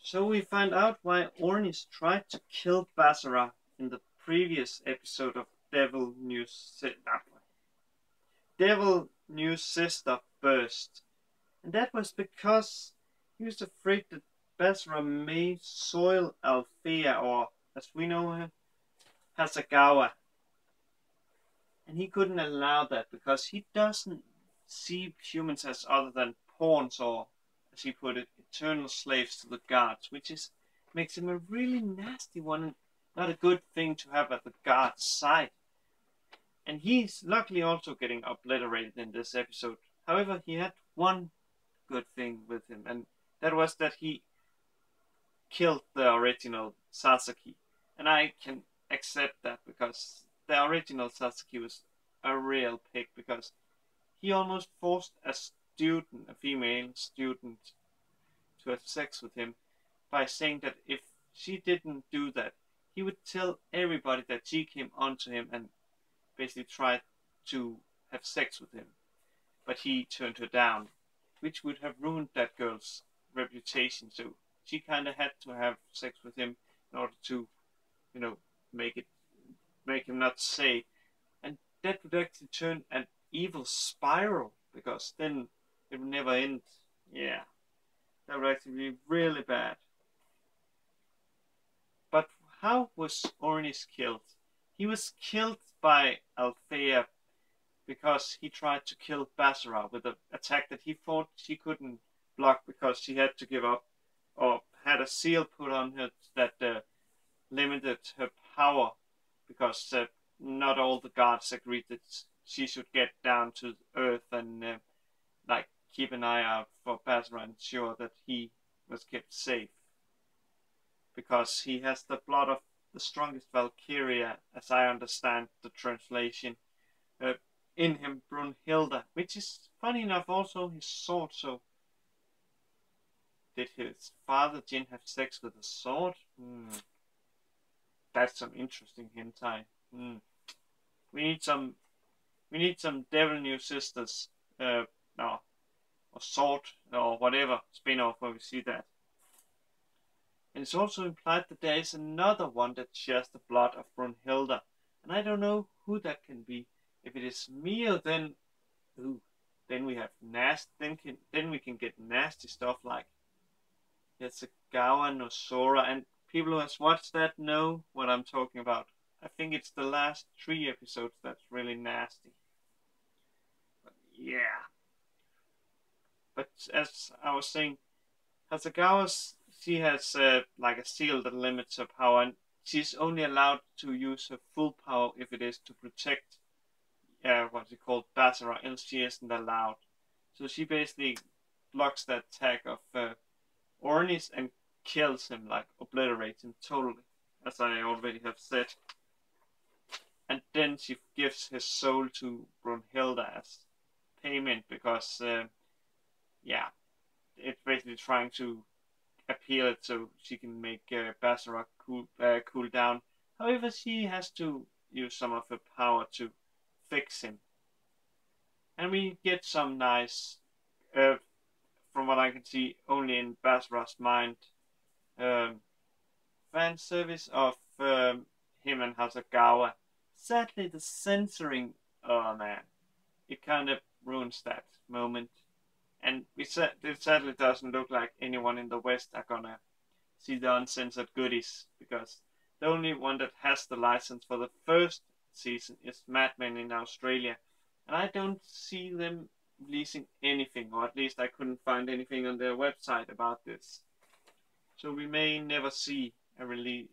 So we find out why Ornis tried to kill Basara in the previous episode of Devil New Sister Burst. And that was because he was afraid that Basara may soil Althea, or as we know her, Hasagawa. And he couldn't allow that because he doesn't see humans as other than pawns, or as he put it, eternal slaves to the gods, which makes him a really nasty one and not a good thing to have at the god's side. And he's luckily also getting obliterated in this episode. However, he had one good thing with him, and that was that he killed the original Sasaki. And I can accept that because the original Sasaki was a real pig, because he almost forced a female student, to have sex with him by saying that if she didn't do that, he would tell everybody that she came onto him and basically tried to have sex with him. But he turned her down, which would have ruined that girl's reputation. So she kind of had to have sex with him in order to, make him not say. And that would actually turn an evil spiral, because then it would never end. Yeah, that would actually be really bad. But how was Ornis killed? He was killed by Althea because he tried to kill Basara with an attack that he thought she couldn't block because she had to give up, or had a seal put on her that limited her power, because not all the gods agreed that she should get down to Earth and keep an eye out for Basara and ensure that he was kept safe, because he has the blood of the strongest Valkyria, as I understand the translation, in him, Brunhilde, which is funny enough also his sword. So did his father Jin have sex with a sword? That's some interesting hentai. We need some Devil New Sisters, or sword, or whatever spin-off where we see that. And it's also implied that there is another one that shares the blood of Brunhilde, and I don't know who that can be. If it is Mio, then we have then we can get nasty stuff like Yatsugawa no Sora, and people who has watched that know what I'm talking about. I think it's the last 3 episodes that's really nasty. But yeah. But as I was saying, Hasagawa, she has like a seal that limits her power, and she's only allowed to use her full power if it is to protect what's it called, Basara, else she isn't allowed. So she basically blocks the attack of Ornis and kills him, like obliterates him totally, as I already have said. And then she gives his soul to Brunhilde as payment, because it's basically trying to appeal it so she can make Basara cool down. However, she has to use some of her power to fix him. And we get some nice, from what I can see, only in Basara's mind, fan service of him and Hasagawa. Sadly, the censoring, oh man, it kind of ruins that moment. And it sadly doesn't look like anyone in the West are gonna see the uncensored goodies, because the only one that has the license for the first season is Mad Men in Australia, and I don't see them releasing anything, or at least I couldn't find anything on their website about this. So we may never see a really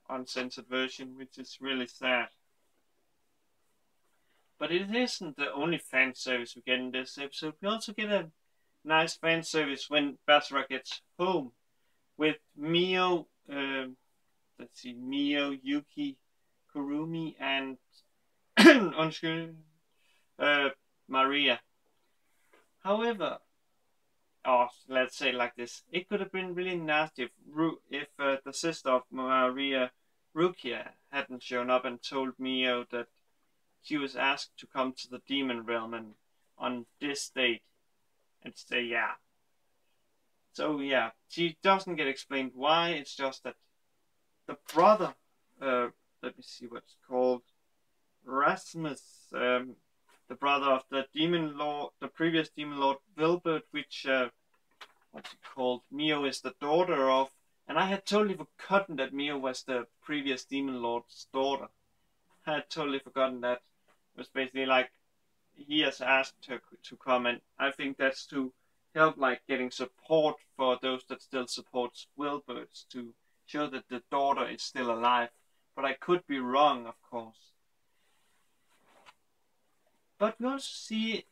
uncensored version, which is really sad. But it isn't the only fan service we get in this episode. We also get a nice fan service when Basara gets home with Mio, Mio, Yuki, Kurumi, and Maria. However, let's say like this, it could have been really nasty if the sister of Maria, Rukia, hadn't shown up and told Mio that she was asked to come to the demon realm and on this date, and say yeah. So yeah, she doesn't get explained why. It's just that the brother, let me see what's called, Rasmus, the brother of the demon lord, the previous demon lord Wilbert, which what's it called? Mio is the daughter of, and I had totally forgotten that Mio was the previous demon lord's daughter. I had totally forgotten that. It was basically like he has asked her to come, and I think that's to help like getting support for those that still supports Wilbert, to show that the daughter is still alive. But I could be wrong, of course. But we also see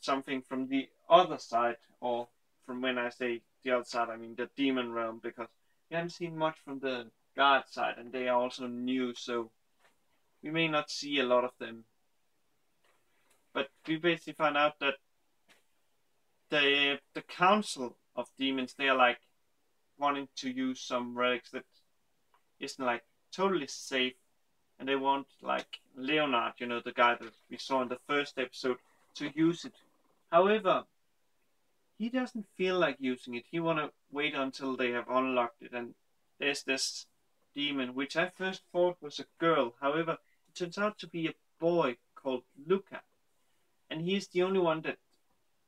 something from the other side, or from when I say the other side, I mean the demon realm, because we haven't seen much from the guard side, and they are also new, so we may not see a lot of them. But we basically find out that the council of demons, they are like wanting to use some relics that isn't like totally safe, and they want like Leonard, you know, the guy that we saw in the first episode, to use it. However, he doesn't feel like using it. He wanna wait until they have unlocked it, and there's this demon, which I first thought was a girl. However, it turns out to be a boy called Luca, and he's the only one that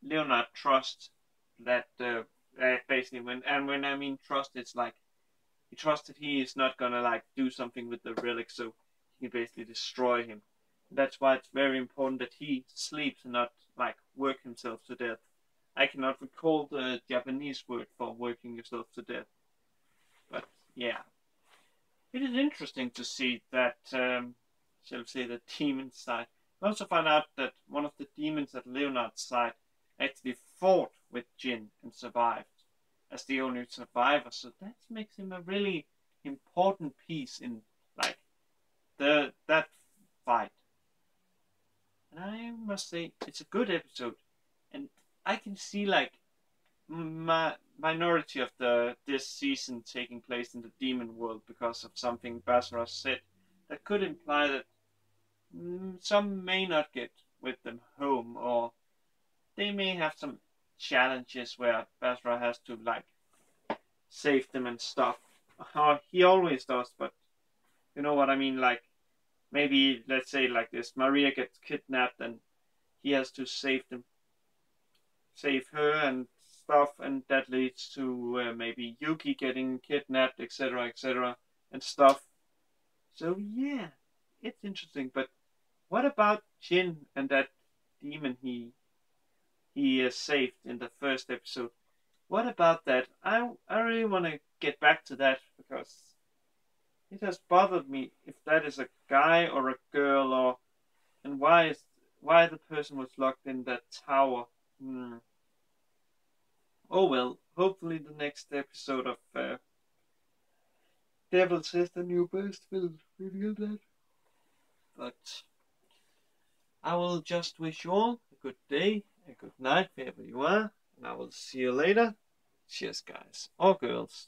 Leonard trusts. That basically, when I mean trust, it's like he trusts that he is not gonna like do something with the relic, so he can basically destroy him. That's why it's very important that he sleeps and not like work himself to death. I cannot recall the Japanese word for working yourself to death, but yeah, it is interesting to see that. Shall we say the demon side? We also find out that one of the demons at Leonard's side actually fought with Jin and survived as the only survivor. So that makes him a really important piece in like that fight. And I must say it's a good episode, and I can see like minority of this season taking place in the demon world because of something Basara said that could imply that some may not get with them home, or they may have some challenges where Basara has to like save them and stuff. He always does, but you know what I mean. Like maybe let's say like this: Maria gets kidnapped, and he has to save her and stuff, and that leads to maybe Yuki getting kidnapped, etc., and stuff. So yeah, it's interesting. But what about Jin and that demon he saved in the first episode? What about that? I really want to get back to that because it has bothered me if that is a guy or a girl, or and why the person was locked in that tower. Oh well, hopefully the next episode of Devil Says the New Best will reveal that. But I will just wish you all a good day, a good night wherever you are, and I will see you later. Cheers, guys or girls.